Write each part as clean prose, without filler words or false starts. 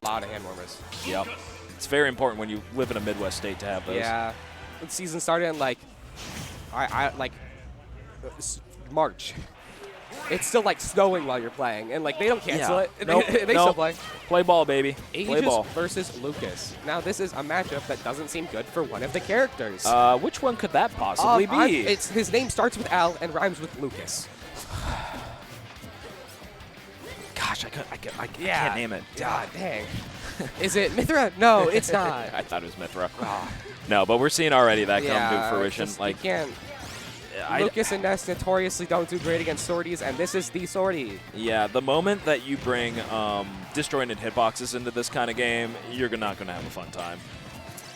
lot of hand warmers. Yep. It's very important when you live in a Midwest state to have those. Yeah. The season started in like, March. It's still like snowing while you're playing, and like they don't cancel it. Nope. They Nope. still play. Play ball, baby. Play Aegis ball. versus Lucas. Now this is a matchup that doesn't seem good for one of the characters. Which one could that possibly be? His name starts with L and rhymes with Lucas. Gosh, I can't name it. God dang. Is it Mithra? No, it's not. I thought it was Mithra. Ah. No, but we're seeing already that come Yeah, to fruition. just- Like, you can't. Lucas and Ness notoriously don't do great against sorties, and this is the sortie. yeah, the moment that you bring disjointed hitboxes into this kind of game, you're not going to have a fun time.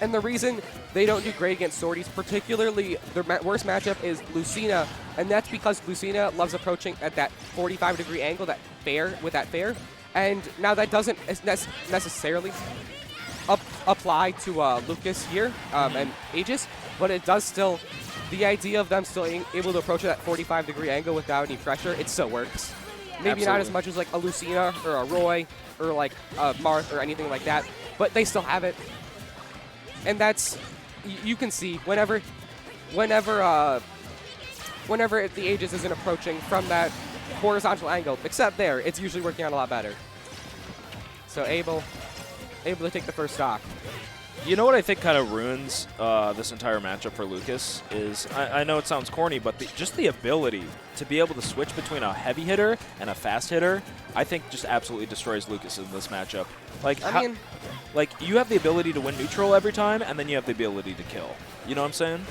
And the reason they don't do great against sorties, particularly their worst matchup, is Lucina, and that's because Lucina loves approaching at that 45-degree angle, that fair, and now that doesn't necessarily apply to Lucas here and Aegis, but it does still. The idea of them still able to approach that 45-degree angle without any pressure, it still works. Maybe not as much as like a Lucina or a Roy or like a Marth or anything like that, but they still have it. And that's, you can see whenever the Aegis isn't approaching from that horizontal angle, except there, it's usually working out a lot better. So able to take the first stock. You know what I think kind of ruins this entire matchup for Lucas is, I know it sounds corny, but just the ability to be able to switch between a heavy hitter and a fast hitter, I think just absolutely destroys Lucas in this matchup. Like, like you have the ability to win neutral every time, and then you have the ability to kill. You know what I'm saying?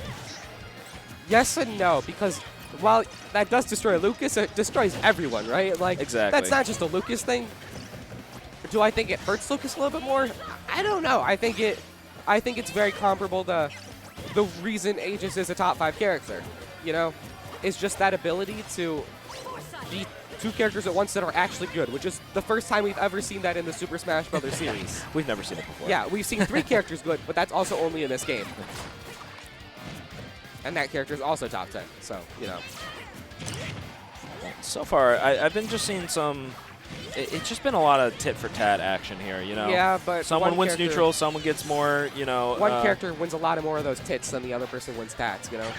Yes and no, because while that does destroy Lucas, it destroys everyone, right? Like, exactly. That's not just a Lucas thing. Do I think it hurts Lucas a little bit more? I don't know. I think it's very comparable to the reason Aegis is a top 5 character. You know, it's just that ability to be two characters at once that are actually good, which is the first time we've ever seen that in the Super Smash Bros. Series. We've never seen it before. Yeah, we've seen 3 characters good, but that's also only in this game. And that character is also top 10, so, you know. So far, I've been just seeing some... It's just been a lot of tit-for-tat action here, you know? Yeah, but someone wins neutral, someone gets more, you know... One character wins a lot more of those tits than the other person wins tats, you know?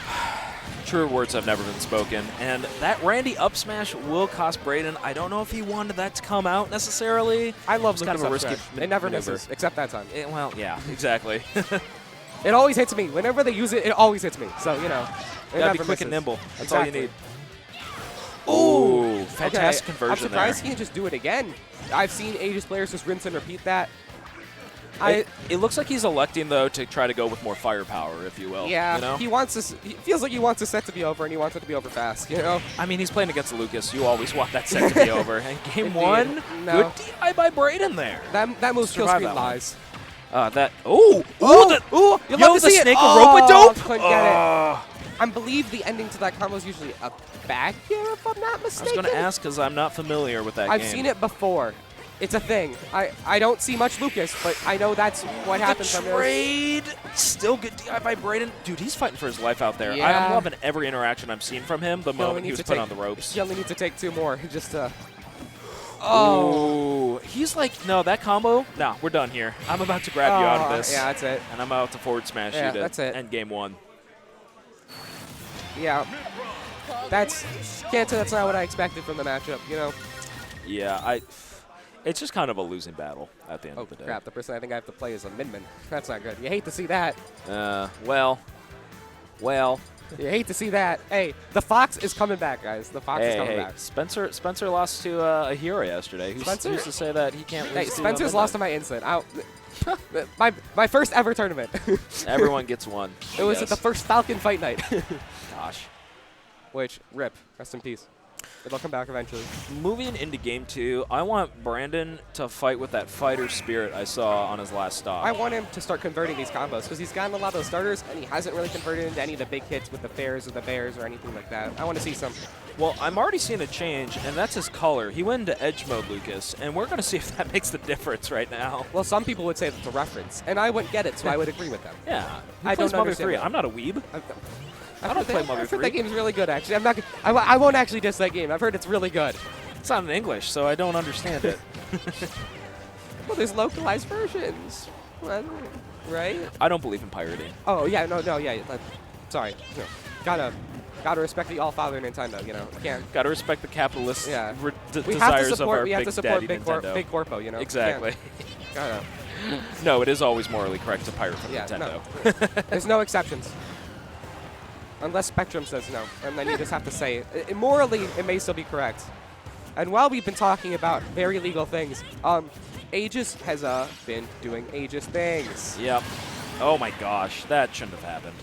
Truer words have never been spoken. And that Randy up smash will cost Brandyn. I don't know if he wanted that to come out necessarily. I love it's kind of a risky It never misses, except that time. Well, yeah, exactly. It always hits me. Whenever they use it, it always hits me. So, you know, it gotta be quick and nimble. That's all you need. Ooh, fantastic conversion. I'm surprised he can just do it again. I've seen Aegis players just rinse and repeat that. It looks like he's electing, though, to try to go with more firepower, if you will. Yeah, you know? he wants this. He feels like he wants the set to be over, and he wants it to be over fast. You know. I mean, he's playing against Lucas. You always want that set to be over. And game one, no. good DI by Brandyn there. That moves kill screen lies. You love to see snake it. rope-a-dope. Couldn't get it. I believe the ending to that combo is usually a back air, if I'm not mistaken. I was going to ask because I'm not familiar with that game. I've seen it before. It's a thing. I don't see much Lucas, but I know that's what happens from this. Trade. Still good DI by Brandyn. Dude, he's fighting for his life out there. Yeah. I'm loving every interaction I've seen from him the moment he was put on the ropes. He only needs to take 2 more just to... Oh. He's like, no, that combo, no, we're done here. I'm about to grab you out of this. Yeah, that's it. And I'm about to forward smash you to that's it. end game 1. Yeah. Can't say that's not what I expected from the matchup, you know? Yeah, it's just kind of a losing battle at the end of the day. Oh, crap. The person I think I have to play is a Min-Min. That's not good. You hate to see that. Well. You hate to see that. Hey, the Fox is coming back, guys. The Fox is coming back. Spencer lost to a hero yesterday. Who used to say that he can't lose. Hey, Spencer's lost to my instant. My first ever tournament. Everyone gets one. It was at the first Falcon Fight Night. Gosh. Which, rip. Rest in peace. It'll come back eventually. Moving into game 2, I want Brandyn to fight with that fighter spirit I saw on his last stop. I want him to start converting these combos because he's gotten a lot of those starters and he hasn't really converted into any of the big hits with the fairs or the bears or anything like that. I want to see some. Well, I'm already seeing a change, and that's his color. He went into edge mode, Lucas, and we're going to see if that makes the difference right now. Well, some people would say that's a reference, and I wouldn't get it, so I would agree with them. Yeah. I don't Mother 3. that. I'm not a weeb. I don't play Mother 3. I've heard that game's really good, actually. I won't actually diss that game. I've heard it's really good. It's not in English, so I don't understand it. Well, there's localized versions. Well, right? I don't believe in pirating. Oh, yeah, no, yeah. Sorry. No. Gotta respect the all-father Nintendo, you know. Can't. Gotta respect the capitalist Yeah. desires of our we have to support big Nintendo. big corpo, you know. Exactly. Gotta. No, it is always morally correct to pirate from Yeah, Nintendo. no. There's no exceptions. Unless Spectrum says no, and then you just have to say it. Morally, it may still be correct. And while we've been talking about very legal things, Aegis has been doing Aegis things. Yep. Oh my gosh, that shouldn't have happened.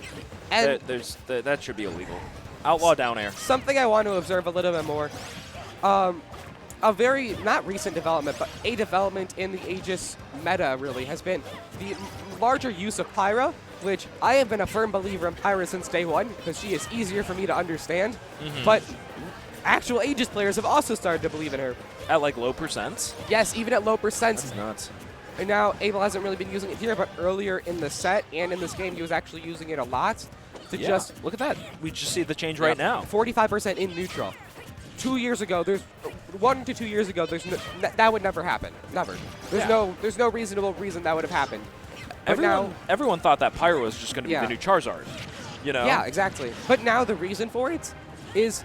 And that should be illegal. Outlaw down air. Something I want to observe a little bit more. A very, not recent development, but a development in the Aegis meta really has been the larger use of Pyra, which I have been a firm believer in Pyra since day one because she is easier for me to understand. But actual Aegis players have also started to believe in her. At like low percents? Yes, even at low percents. That's nuts. And now Abel hasn't really been using it here, but earlier in the set and in this game, he was actually using it a lot to just look at that. We just see the change right now. 45% in neutral. 2 years ago, 1 to 2 years ago, that would never happen. Never. There's no reasonable reason that would have happened. Everyone thought that Pyro was just going to be the new Charizard. You know? Yeah, exactly. But now the reason for it is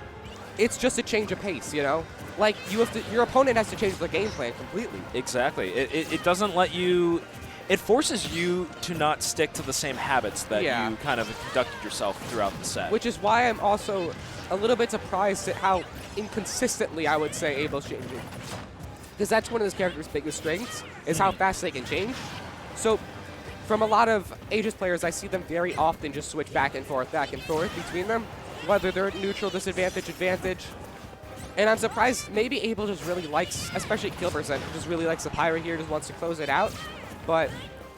it's just a change of pace, you know? Like, your opponent has to change their game plan completely. Exactly. It doesn't let you... It forces you to not stick to the same habits that you kind of conducted yourself throughout the set. Which is why I'm also a little bit surprised at how inconsistently, I would say, Abel's changing. Because that's one of his character's biggest strengths, is how fast they can change. So, from a lot of Aegis players, I see them very often just switch back and forth between them, whether they're neutral, disadvantage, advantage. And I'm surprised maybe Abel just really likes, especially kill percent, just really likes the Pyra here, just wants to close it out. But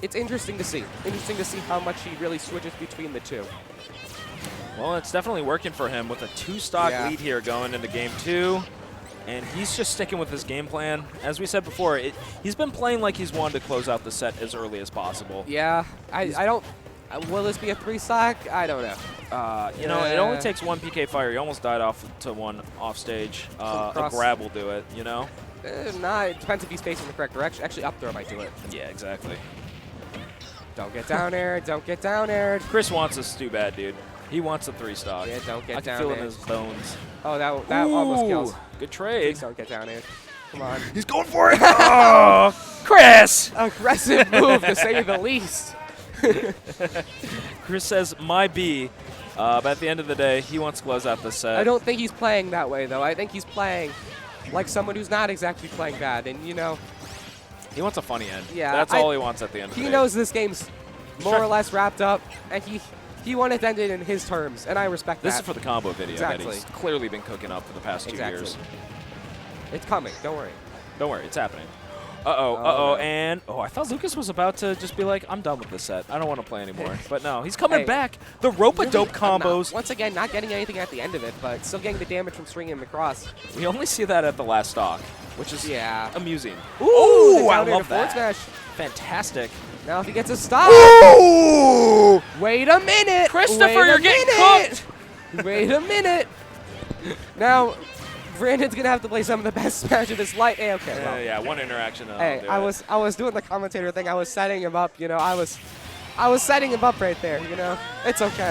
it's interesting to see. Interesting to see how much he really switches between the two. Well, it's definitely working for him with a 2-stock lead here going into game 2. And he's just sticking with his game plan. As we said before, he's been playing like he's wanted to close out the set as early as possible. Yeah, I don't... Will this be a 3-stock? I don't know. You know, it only takes 1 PK fire. He almost died off to 1 off stage. A grab will do it, you know? Nah, it depends if he's facing the correct direction. Actually, up throw might do it. Yeah, exactly. Don't get down air. Don't get down air. Chris wants this too bad, dude. He wants a 3-stock. Yeah, don't get down I can feel it air. in his bones. Oh, that almost kills. Good trade. Please don't get down air. Come on. He's going for it. Oh, Chris! Aggressive move, to say the least. Chris says, my B. But at the end of the day, he wants to close out the set. I don't think he's playing that way, though. I think he's playing like someone who's not exactly playing bad. And, you know... He wants a funny end. Yeah. That's all he wants at the end of the day. He knows this game's more or less wrapped up, and he wanted to end it in his terms, and I respect that. This is for the combo video that Exactly. he's clearly been cooking up for the past 2 years. It's coming. Don't worry. Don't worry. It's happening. Uh-oh, and... Oh, I thought Lucas was about to just be like, I'm done with this set. I don't want to play anymore. But no, he's coming back. The rope-a-dope combos. Once again, not getting anything at the end of it, but still getting the damage from stringing him across. We only see that at the last stock, which is amusing. Ooh, I love that. Smash. Fantastic. Now if he gets a stop. Ooh! Wait a minute. Christopher, you're getting cooked. Wait a minute. Now... Brandon's gonna have to play some of the best Smash of his life. Hey, okay. Well. Yeah, one interaction. Hey, I was doing the commentator thing. I was setting him up. You know, I was setting him up right there. You know, it's okay.